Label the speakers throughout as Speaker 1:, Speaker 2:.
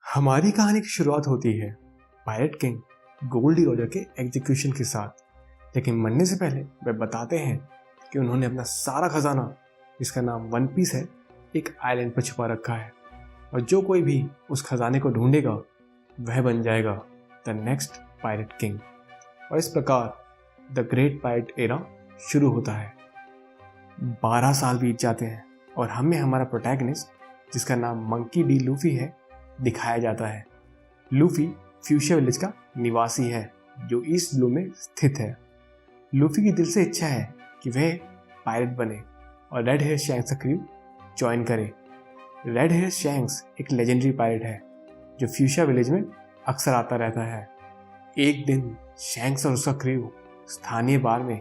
Speaker 1: हमारी कहानी की शुरुआत होती है पायरेट किंग गोल्डी रॉजर के एग्जीक्यूशन के साथ। लेकिन मरने से पहले वे बताते हैं कि उन्होंने अपना सारा खजाना, जिसका नाम वन पीस है, एक आइलैंड पर छुपा रखा है और जो कोई भी उस खजाने को ढूंढेगा वह बन जाएगा द नेक्स्ट पायरेट किंग। और इस प्रकार द ग्रेट पायरेट एरा शुरू होता है। 12 साल बीत जाते हैं और हमें हमारा प्रोटैगनिस्ट, जिसका नाम मंकी डी लूफी है, दिखाया जाता है। लूफी फ्यूशिया विलेज का निवासी है जो ईस्ट ब्लू में स्थित है। लूफी की दिल से इच्छा है कि वह पायरेट बने और रेड हेयर शैंक्स का क्रू ज्वाइन करे। रेड हेयर शैंक्स एक लेजेंडरी पायरेट है जो फ्यूशिया विलेज में अक्सर आता रहता है। एक दिन शैंक्स और उसका क्रू स्थानीय बार में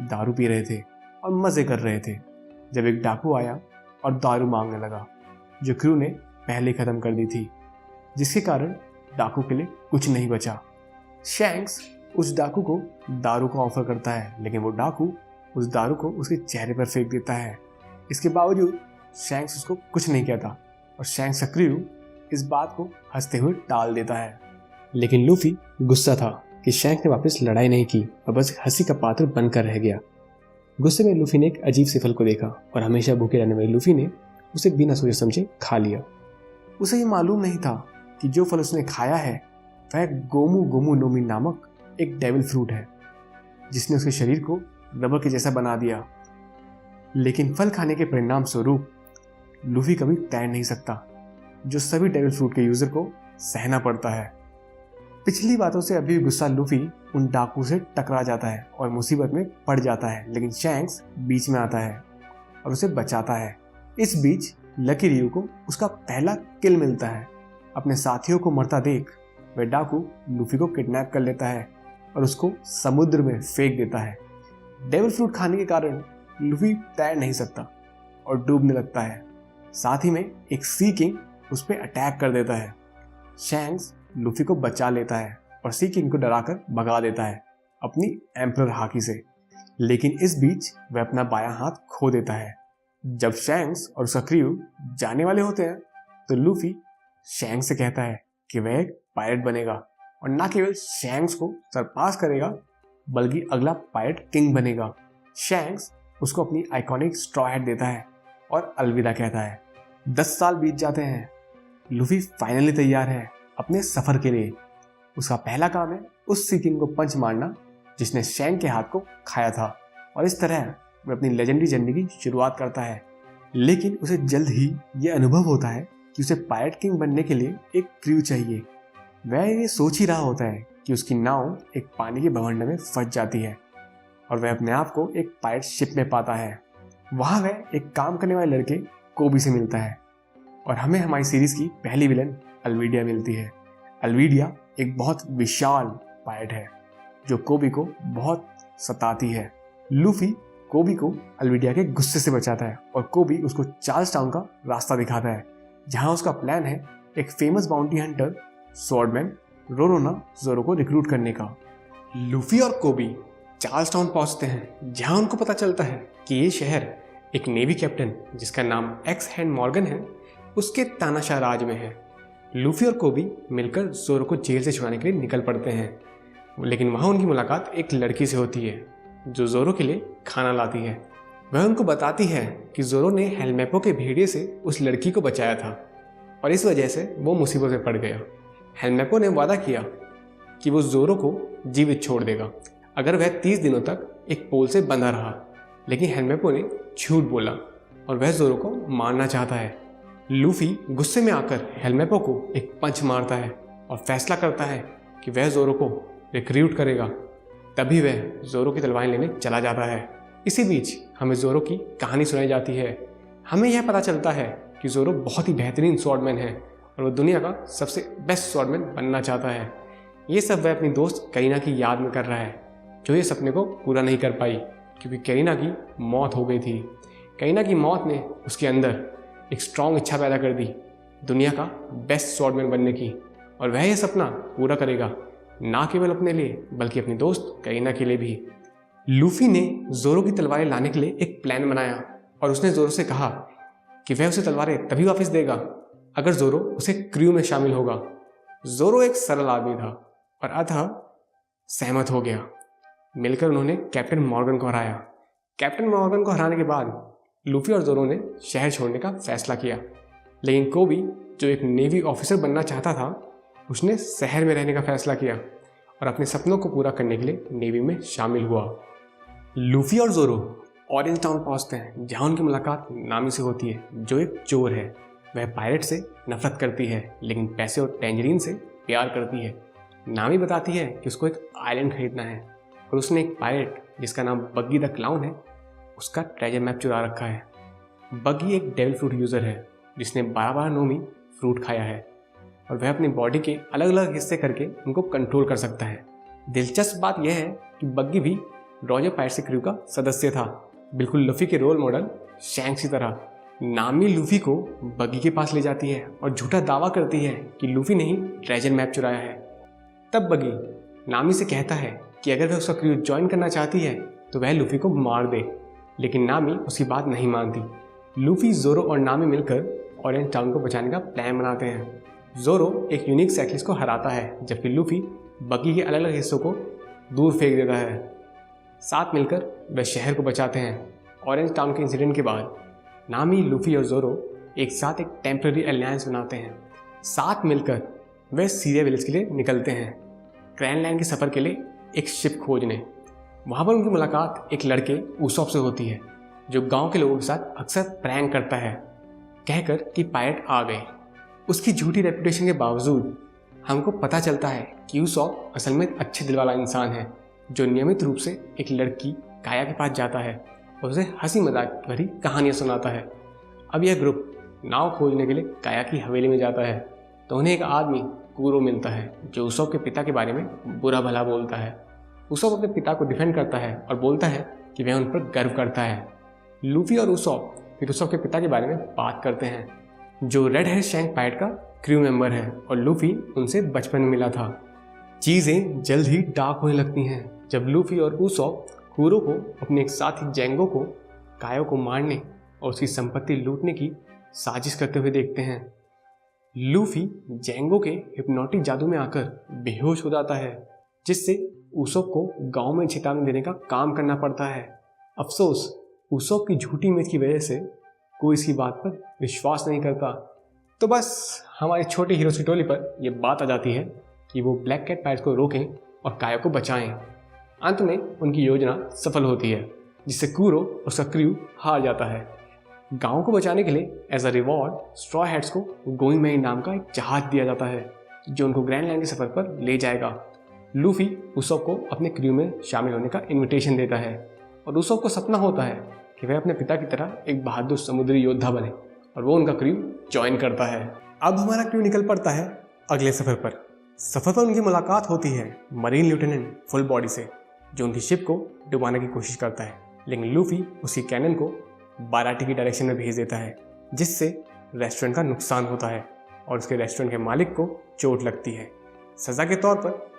Speaker 1: दारू पी रहे थे और मज़े कर रहे थे जब एक डाकू आया और दारू मांगने लगा जो क्रू ने पहले ख़त्म कर दी थी, जिसके कारण डाकू के लिए कुछ नहीं बचा। शैंक्स उस डाकू को दारू का ऑफर करता है, लेकिन वो डाकू उस दारू को उसके चेहरे पर फेंक देता है। इसके बावजूद शैंक्स उसको कुछ नहीं कहता और शैंक्स का क्रू इस बात को हंसते हुए टाल देता है। लेकिन लूफी गुस्सा था कि शैंक्स ने वापस लड़ाई नहीं की और बस हंसी का पात्र बनकर रह गया। गुस्से में लूफी ने एक अजीब से फल को देखा और हमेशा भूखे रहने वाले लूफी ने उसे बिना सोचे समझे खा लिया। उसे ये मालूम नहीं था कि जो फल उसने खाया है वह गोमू गोमू नोमी नामक एक डेविल फ्रूट है, जिसने उसके शरीर को रबर के जैसा बना दिया। लेकिन फल खाने के परिणाम स्वरूप लूफी कभी तैर नहीं सकता, जो सभी डेविल फ्रूट के यूजर को सहना पड़ता है। पिछली बातों से अभी भी गुस्सा लूफी उन डाकू से टकरा जाता है और मुसीबत में पड़ जाता है, लेकिन शैंक्स बीच में आता है और उसे बचाता है। इस बीच लकी रियू को उसका पहला किल मिलता है। अपने साथियों को मरता देख वह डाकू लूफी को किडनैप कर लेता है और उसको समुद्र में फेंक देता है। डेविल फ्रूट खाने के कारण लूफी तैर नहीं सकता और डूबने लगता है। साथ ही में एक सी किंग उस पर अटैक कर देता है। शैंक्स लूफी को बचा लेता है और सी किंग को डराकर भगा देता है अपनी एम्परर हाकी से। लेकिन इस बीच वह अपना बायां हाथ खो देता है। जब शैंक्स और उसका क्रू जाने वाले होते हैं तो लूफी शैंक्स से कहता है कि वह एक पायरेट बनेगा और न केवल शैंक्स को सरपास करेगा बल्कि अगला पायरेट किंग बनेगा। शैंक्स उसको अपनी आइकॉनिक स्ट्रॉ हैट देता है और अलविदा कहता है। 10 साल बीत जाते हैं। लूफी फाइनली तैयार है अपने सफर के लिए। उसका पहला काम है उस सी किंग को पंच मारना जिसने शैंक के हाथ को खाया था, और इस तरह वह अपनी लेजेंडरी जर्नी की शुरुआत करता है। लेकिन उसे जल्द ही यह अनुभव होता है कि उसे पायरेट किंग बनने के लिए एक क्रू चाहिए। वह ये सोच ही रहा होता है कि उसकी नाव एक पानी के भंवंडर में फंस जाती है और वह अपने आप को एक पायरेट शिप में पाता है। वहाँ वह एक काम करने वाले लड़के कोबी से मिलता है और हमें हमारी सीरीज की पहली विलन अल्वीडिया मिलती है। अल्वीडिया एक बहुत विशाल पायरेट है जो कोबी को बहुत सताती है। लूफी कोबी को अल्वीडिया के गुस्से से बचाता है और कोबी उसको चार्ल्स टाउन का रास्ता दिखाता है, जहां उसका प्लान है एक फेमस बाउंटी हंटर स्वॉर्डमैन रोरोना जोरो को रिक्रूट करने का। लूफी और कोबी चार्ल्स टाउन पहुंचते हैं, जहां उनको पता चलता है कि ये शहर एक नेवी कैप्टन जिसका नाम एक्स हैंड मॉर्गन है उसके तानाशाह राज में है। लूफी और कोबी मिलकर जोरो को जेल से छुड़ाने के लिए निकल पड़ते हैं, लेकिन वहाँ उनकी मुलाकात एक लड़की से होती है जो जोरो के लिए खाना लाती है। वह उनको बताती है कि जोरो ने हेलमेपो के भेड़िए से उस लड़की को बचाया था और इस वजह से वो मुसीबत में पड़ गया। हेलमेपो ने वादा किया कि वो जोरो को जीवित छोड़ देगा अगर वह 30 दिनों तक एक पोल से बंधा रहा, लेकिन हेलमेपो ने झूठ बोला और वह जोरो को मारना चाहता है। लूफी गुस्से में आकर हेलमेपो को एक पंच मारता है और फैसला करता है कि वह जोरो को रिक्रूट करेगा। तभी वह जोरो की तलवारें लेने चला जाता है। इसी बीच हमें जोरो की कहानी सुनाई जाती है। हमें यह पता चलता है कि जोरो बहुत ही बेहतरीन स्वॉर्डमैन है और वह दुनिया का सबसे बेस्ट स्वॉर्डमैन बनना चाहता है। ये सब वह अपनी दोस्त करीना की याद में कर रहा है, जो ये सपने को पूरा नहीं कर पाई क्योंकि करीना की मौत हो गई थी। करीना की मौत ने उसके अंदर एक स्ट्रॉन्ग इच्छा पैदा कर दी दुनिया का बेस्ट स्वॉर्डमैन बनने की, और वह यह सपना पूरा करेगा, ना केवल अपने लिए बल्कि अपनी दोस्त करीना के लिए भी। लूफी ने जोरो की तलवारें लाने के लिए एक प्लान बनाया और उसने जोरो से कहा कि वह उसे तलवारें तभी वापस देगा अगर जोरो उसे क्रू में शामिल होगा। जोरो एक सरल आदमी था और अतः सहमत हो गया। मिलकर उन्होंने कैप्टन मॉर्गन को हराया। कैप्टन मॉर्गन को हराने के बाद लूफी और जोरो ने शहर छोड़ने का फैसला किया, लेकिन कोबी जो एक नेवी ऑफिसर बनना चाहता था उसने शहर में रहने का फैसला किया और अपने सपनों को पूरा करने के लिए नेवी में शामिल हुआ। लूफी और जोरो ऑरेंज टाउन पहुंचते हैं, जहां उनकी मुलाकात नामी से होती है, जो एक चोर है। वह पायरेट से नफरत करती है लेकिन पैसे और टैंजरीन से प्यार करती है। नामी बताती है कि उसको एक आइलैंड खरीदना है और उसने एक पायरेट जिसका नाम बग्गी द क्लाउन है उसका ट्रेजर मैप चुरा रखा है। बग्गी एक डेविल फ्रूट यूज़र है जिसने 12 नोमी फ्रूट खाया है और वह अपनी बॉडी के अलग अलग हिस्से करके उनको कंट्रोल कर सकता है। दिलचस्प बात यह है कि बग्गी भी रॉजर पायरेट्स क्रू का सदस्य था, बिल्कुल लूफी के रोल मॉडल शैंक्स की तरह। नामी लूफी को बग्गी के पास ले जाती है और झूठा दावा करती है कि लूफी ने ही ट्रेजर मैप चुराया है। तब बग्गी नामी से कहता है कि अगर वह उसका क्रू ज्वाइन करना चाहती है तो वह लूफी को मार दे, लेकिन नामी उसकी बात नहीं मानती। लूफी, जोरो और नामी मिलकर ऑरेंज टाउन को बचाने का प्लान बनाते हैं। जोरो एक यूनिक साइक्लिस्ट को हराता है जबकि लूफी बग्गी के अलग अलग हिस्सों को दूर फेंक देता है। साथ मिलकर वे शहर को बचाते हैं। ऑरेंज टाउन के इंसिडेंट के बाद नामी, लूफी और जोरो एक साथ एक टेम्पररी अलायंस बनाते हैं। साथ मिलकर वे सीरिया विलेज के लिए निकलते हैं, ग्रैंडलैंड के सफ़र के लिए एक शिप खोजने। वहाँ पर उनकी मुलाकात एक लड़के ऊसॉप से होती है जो गांव के लोगों के साथ अक्सर प्रैंक करता है, कहकर कि पायरेट आ गए। उसकी झूठी रेपुटेशन के बावजूद हमको पता चलता है कि ऊसॉप असल में अच्छे दिल वाला इंसान है जो नियमित रूप से एक लड़की काया के पास जाता है और उसे हंसी मजाक भरी कहानियाँ सुनाता है। अब यह ग्रुप नाव खोजने के लिए काया की हवेली में जाता है तो उन्हें एक आदमी कूरो मिलता है जो ऊसॉप के पिता के बारे में बुरा भला बोलता है। ऊसॉप अपने पिता को डिफेंड करता है और बोलता है कि वह उन पर गर्व करता है। लूफी और ऊसॉप फिर ऊसॉप के पिता के बारे में बात करते हैं जो रेड हेयर शैंक पायरेट का क्रू मेंबर है और लूफी उनसे बचपन में मिला था। चीज़ें जल्द ही डार्क होने लगती हैं जब लूफी और ऊसॉप कूरो को अपने एक साथी जेंगो को कायो को मारने और उसकी संपत्ति लूटने की साजिश करते हुए देखते हैं। लूफी जेंगो के हिप्नोटिक जादू में आकर बेहोश हो जाता है जिससे ऊसॉप को गांव में चेतावनी देने का काम करना पड़ता है। अफसोस ऊसॉप की झूठी उम्मीद की वजह से कोई इसकी बात पर विश्वास नहीं करता। तो बस हमारी छोटी हीरोज की टोली पर यह बात आ जाती है कि वो ब्लैक कैट पायरेट्स को रोकें और कायो को बचाएं। अंत में उनकी योजना सफल होती है जिससे कूरो और उसका क्रू हार जाता है। गांव को बचाने के लिए as a reward straw hats को गोइंग मैरी नाम का एक जहाज दिया जाता है जो उनको ग्रैंडलैंड के सफ़र पर ले जाएगा। लूफी ऊसॉप को अपने क्रू में शामिल होने का इनविटेशन देता है और ऊसॉप को सपना होता है कि वह अपने पिता की तरह एक बहादुर समुद्री योद्धा बने और वो उनका क्रू ज्वाइन करता है। अब हमारा क्रू निकल पड़ता है अगले सफ़र पर। सफ़र पर उनकी मुलाकात होती है मरीन लेफ्टिनेंट फुल बॉडी से जो उनकी शिप को डुबाने की कोशिश करता है, लेकिन लूफी उसकी कैनन को बाराटी की डायरेक्शन में भेज देता है जिससे रेस्टोरेंट का नुकसान होता है और उसके रेस्टोरेंट के मालिक को चोट लगती है। सज़ा के तौर पर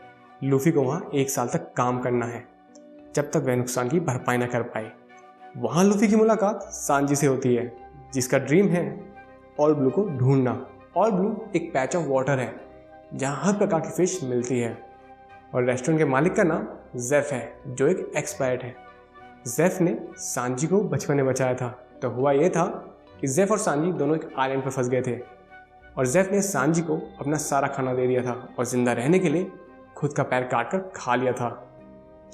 Speaker 1: लूफी को वहाँ 1 साल तक काम करना है जब तक वह नुकसान की भरपाई न कर पाए। वहाँ लूफी की मुलाकात सांजी से होती है जिसका ड्रीम है ऑल ब्लू को ढूंढना। ऑल ब्लू एक पैच ऑफ वाटर है जहाँ हर प्रकार की फिश मिलती है और रेस्टोरेंट के मालिक का नाम जेफ है जो एक एक्स पायरेट है। जेफ ने सांजी को बचपन में बचाया था। तो हुआ यह था कि जेफ और सांजी दोनों एक आइलैंड पर फंस गए थे और जेफ ने सांजी को अपना सारा खाना दे दिया था और जिंदा रहने के लिए खुद का पैर काट कर खा लिया था।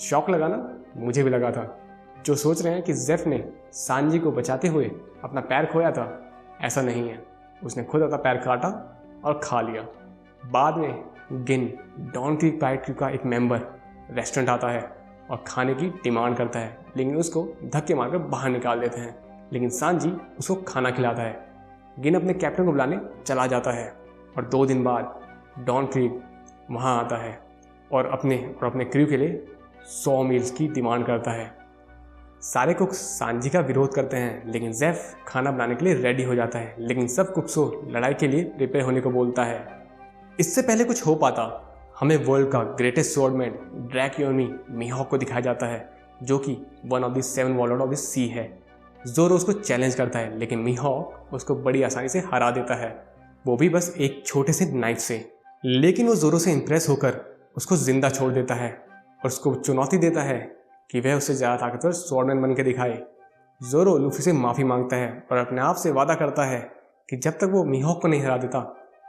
Speaker 1: शौक लगा ना? मुझे भी लगा था। जो सोच रहे हैं कि जेफ ने सांजी को बचाते हुए अपना पैर खोया था, ऐसा नहीं है। उसने खुद अपना पैर काटा और खा लिया। बाद में गिन, डॉन क्रीक पायरेट क्रू का एक मेंबर रेस्टोरेंट आता है और खाने की डिमांड करता है, लेकिन उसको धक्के मारकर बाहर निकाल देते हैं। लेकिन सांजी उसको खाना खिलाता है। गिन अपने कैप्टन को बुलाने चला जाता है और 2 दिन बाद डॉन क्रीक वहाँ आता है और अपने क्रू के लिए 100 मील्स की डिमांड करता है। सारे कुक सांजी का विरोध करते हैं, लेकिन जेफ खाना बनाने के लिए रेडी हो जाता है, लेकिन सब कुक्स को लड़ाई के लिए प्रिपेयर होने को बोलता है। इससे पहले कुछ हो पाता, हमें वर्ल्ड का ग्रेटेस्ट स्वॉर्डमैन ड्रैकियोनी मीहॉक को दिखाया जाता है जो कि one of the 7 warlord of the sea है। जोरो उसको चैलेंज करता है, लेकिन मीहॉक उसको बड़ी आसानी से हरा देता है। वो भी बस एक छोटे से नाइफ से। लेकिन वो जोरो से इंप्रेस होकर उसको जिंदा छोड़ देता है और उसको चुनौती देता है कि वह उससे ज़्यादा ताकतवर स्वॉर्डमैन बन के दिखाए। जोरो लूफी से माफ़ी मांगता है और अपने आप से वादा करता है कि जब तक वो मीहॉक को नहीं हरा देता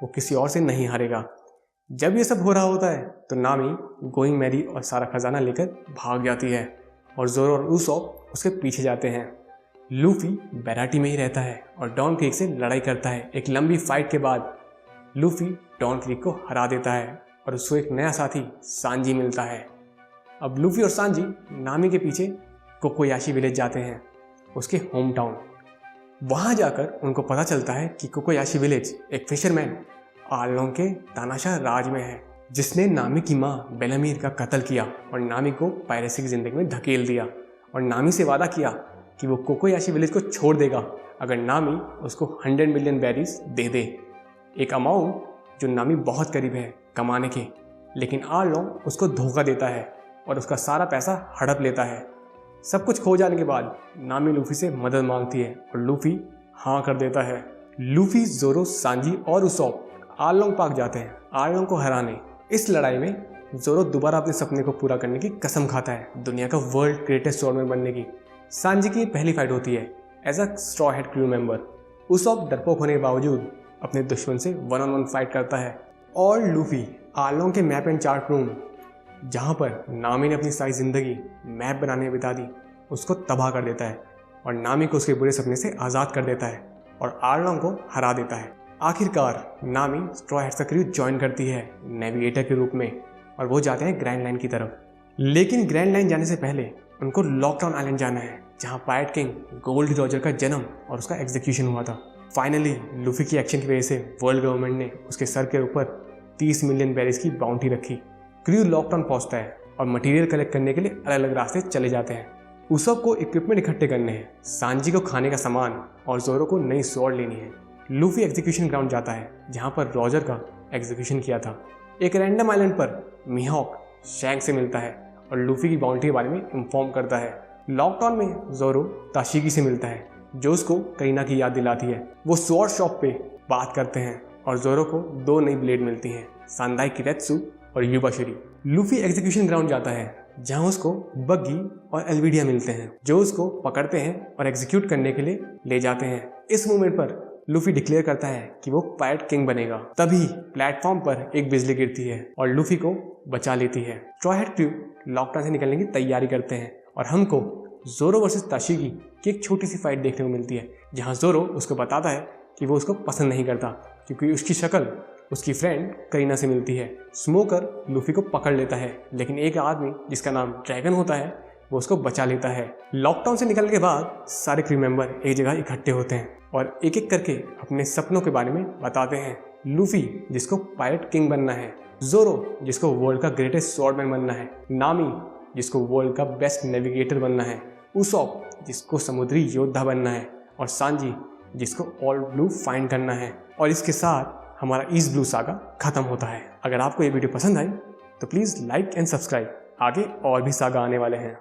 Speaker 1: वो किसी और से नहीं हारेगा। जब ये सब हो रहा होता है तो नामी गोइंग मैरी और सारा खजाना लेकर भाग जाती है और जोरो और उसॉप उसके पीछे जाते हैं। लूफी बेराटी में ही रहता है और डॉन क्रीक से लड़ाई करता है। एक लंबी फाइट के बाद लूफी डॉन क्रीक को हरा देता है और उसको एक नया साथी सांजी मिलता है। अब लूफी और सांजी नामी के पीछे कोकोयाशी विलेज जाते हैं, उसके होम टाउन। वहाँ जाकर उनको पता चलता है कि कोकोयाशी विलेज एक फिशरमैन आर्लोंग के तानाशाह राज में है, जिसने नामी की माँ बेलामीर का कत्ल किया और नामी को पायरेसी की जिंदगी में धकेल दिया और नामी से वादा किया कि वो कोकोयाशी विलेज को छोड़ देगा अगर नामी उसको 100 मिलियन बेरीज दे दे। एक अमाउंट जो नामी बहुत करीब है कमाने के, लेकिन आर्लोंग उसको धोखा देता है और उसका सारा पैसा हड़प लेता है। सब कुछ खो जाने के बाद नामी लूफी से मदद मांगती है और लूफी हाँ कर देता है। लूफी, जोरो, सांजी और उसॉप आर्लोंग पार्क जाते हैं आर्लोंग को हराने। इस लड़ाई में जोरो दोबारा अपने सपने को पूरा करने की कसम खाता है, दुनिया का वर्ल्ड ग्रेटेस्ट स्वॉर्डमैन बनने की। सांजी की पहली फाइट होती है as a straw hat crew member. Usopp डरपोक होने के बावजूद अपने दुश्मन से 1-on-1 फाइट करता है और लूफी आर्लोंग के मैप एंड चार्ट रूम, जहाँ पर नामी ने अपनी सारी जिंदगी मैप बनाने में बिता दी, उसको तबाह कर देता है और नामी को उसके बुरे सपने से आज़ाद कर देता है और आर्लोंग को हरा देता है। आखिरकार नामी स्ट्रॉ हेड्स का क्रू ज्वाइन करती है नेविगेटर के रूप में और वो जाते हैं ग्रैंड लाइन की तरफ। लेकिन ग्रैंड लाइन जाने से पहले उनको लॉकडाउन आइलैंड जाना है, जहाँ पायरेट किंग गोल्डी रॉजर का जन्म और उसका एग्जीक्यूशन हुआ था। फाइनली लूफी की एक्शन की वजह से वर्ल्ड गवर्नमेंट ने उसके सर के ऊपर 30 मिलियन बेरीज की बाउंटी रखी। क्रू लॉकडाउन पहुंचता है और मटेरियल कलेक्ट करने के लिए अलग अलग रास्ते चले जाते हैं। उसॉप को इक्विपमेंट इकट्ठे करने हैं, सांजी को खाने का सामान और जोरो को नई स्वॉर्ड लेनी है। लूफी एग्जीक्यूशन ग्राउंड जाता है जहाँ पर रॉजर का एग्जीक्यूशन किया था। एक रैंडम आइलैंड पर मीहॉक शैंक से मिलता है और लूफी की बाउंड्री के बारे में इन्फॉर्म करता है। लॉकडाउन में जोरो ताशिगी से मिलता है जो उसको करीना की याद दिलाती है। वो स्वॉर्ड शॉप पे बात करते हैं और जोरो को 2 नई ब्लेड मिलती हैं, सांदाई किरेत्सु और युबाशुरी। लूफी एग्जीक्यूशन ग्राउंड जाता है जहाँ उसको बग्गी और एल्विडिया मिलते हैं जो उसको पकड़ते हैं और एग्जीक्यूट करने के लिए ले जाते हैं। इस मोमेंट पर लूफी डिक्लेयर करता है कि वो पायरेट किंग बनेगा। तभी प्लेटफॉर्म पर एक बिजली गिरती है और लूफी को बचा लेती है। स्ट्रॉ हेड क्रू लॉकडाउन से निकलने की तैयारी करते हैं और हमको जोरो वर्सेस ताशिगी की एक छोटी सी फाइट देखने को मिलती है, जहां जोरो उसको बताता है कि वो उसको पसंद नहीं करता क्योंकि उसकी शक्ल उसकी फ्रेंड करीना से मिलती है। स्मोकर लूफी को पकड़ लेता है, लेकिन एक आदमी जिसका नाम ड्रैगन होता है वो उसको बचा लेता है। लॉकडाउन से निकलने के बाद सारे क्रू मेंबर एक जगह इकट्ठे होते हैं और एक एक करके अपने सपनों के बारे में बताते हैं। लूफी जिसको पायरेट किंग बनना है, जोरो जिसको वर्ल्ड का ग्रेटेस्ट स्वॉर्डमैन बनना है, नामी जिसको वर्ल्ड का बेस्ट नेविगेटर बनना है, उसॉप जिसको समुद्री योद्धा बनना है और सांजी जिसको ऑल ब्लू फाइंड करना है। और इसके साथ हमारा ईस्ट ब्लू सागा खत्म होता है। अगर आपको ये वीडियो पसंद आई तो प्लीज़ लाइक एंड सब्सक्राइब, आगे और भी सागा आने वाले हैं।